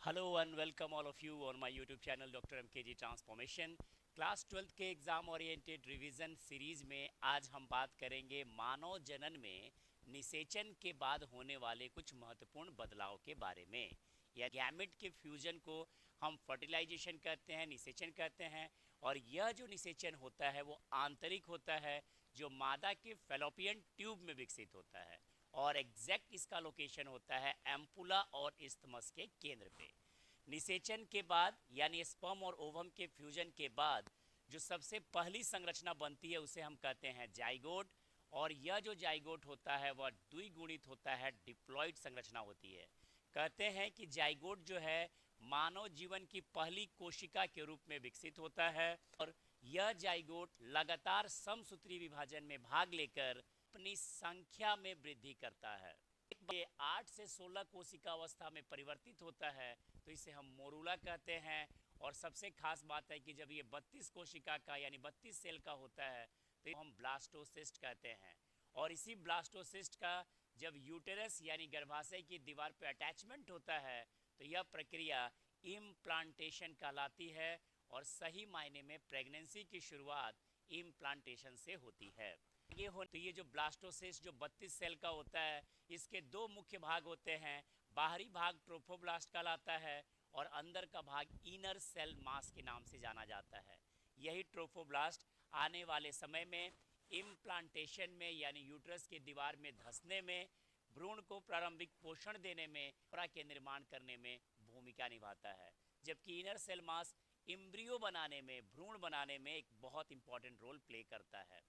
Hello and welcome all of you on my YouTube channel Dr. MKG Transformation। Class 12th के exam oriented revision series में आज हम बात करेंगे मानव जनन में निषेचन के बाद होने वाले कुछ महत्वपूर्ण बदलाव के बारे में। या गैमेट के फ्यूजन को हम फर्टिलाइजेशन कहते हैं, निषेचन कहते हैं। और यह जो निषेचन होता है वो आंतरिक होता है, जो मादा के फेलोपियन ट्यूब में विकसित होता है। और एग्जैक्ट इसका लोकेशन होता है एम्पुला और इस्थमस के केंद्र पे। निषेचन के बाद यानी स्पर्म और ओवम के फ्यूजन के बाद जो सबसे पहली संरचना बनती है उसे हम कहते हैं जाइगोट। और यह जो जाइगोट होता है वह द्विगुणित होता है, डिप्लॉइड संरचना होती है। कहते हैं कि जाइगोट जो है मानव जीवन की पहली कोशिका के रूप में विकसित होता है और यह जाइगोट लगातार समसूत्री विभाजन में भाग लेकर अपनी संख्या में वृद्धि करता है। ये 8 से 16 कोशिका अवस्था में परिवर्तित होता है तो इसे हम मोरूला कहते हैं। और सबसे खास बात है कि जब ये 32 कोशिका का यानी 32 सेल का होता है तो हम ब्लास्टोसिस्ट कहते हैं। और इसी ब्लास्टोसिस्ट का जब यूटेरस यानी गर्भाशय की दीवार पर अटैचमेंट होता है तो यह प्रक्रिया इम्प्लांटेशन कहलाती है। और सही मायने में प्रेगनेंसी की शुरुआत इम्प्लांटेशन से होती है। ये जो ब्लास्टोसिस्ट जो 32 सेल का होता है इसके दो मुख्य भाग होते हैं। बाहरी भाग ट्रोफोब्लास्ट कहलाता है और अंदर का भाग इनर सेल मास के नाम से जाना जाता है। यही ट्रोफोब्लास्ट आने वाले समय में इम्प्लांटेशन में यानी यूट्रस की दीवार में धंसने में, भ्रूण को प्रारंभिक पोषण देने में, पूरा के निर्माण करने में भूमिका निभाता है। जबकि इनर सेल मास इम्ब्रियो बनाने में, भ्रूण बनाने में एक बहुत इंपॉर्टेंट रोल प्ले करता है।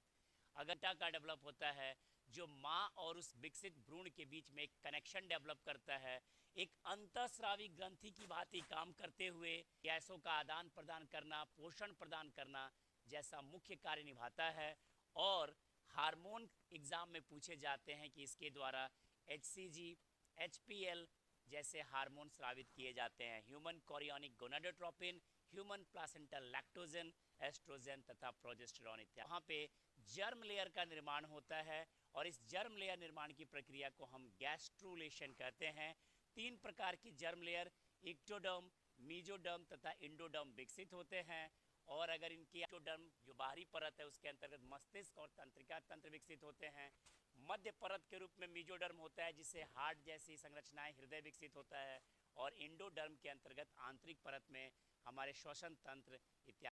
अगटा का डेवलप होता है जो माँ और उस विकसित भ्रूण के बीच में एक कनेक्शन डेवलप करता है, एक अंतःस्रावी ग्रंथि की भांति काम करते हुए गैसों का आदान प्रदान करना, पोषण प्रदान करना जैसा मुख्य कार्य निभाता है। और हार्मोन एग्जाम में पूछे जाते हैं कि इसके द्वारा HCG, HPL जैसे हार्मोन स्रावित किए जाते हैं। Human chorionic gonadotropin, human placental lactogen, estrogen तथा प्रोजेस्टेरॉन इत्यादि। वहाँ पे जर्म लेयर का निर्माण होता है और इस जर्म लेयर निर्माण की प्रक्रिया को हम गैस्ट्रुलेशन कहते हैं। 3 प्रकार की जर्म लेयर इक्टोडर्म, मीजोडर्म तथा इंडोडर्म विकसित होते हैं। और अगर इनकी एक्टोडर्म जो बाहरी परत है उसके अंतर्गत मस्तिष्क और तंत्रिका तंत्र विकसित होते हैं। मध्य परत के रूप में मीजोडर्म होता है जिससे हार्ट जैसी संरचनाएं, हृदय विकसित होता है। और इंडोडर्म के अंतर्गत आंतरिक परत में हमारे श्वसन तंत्र इत्यादि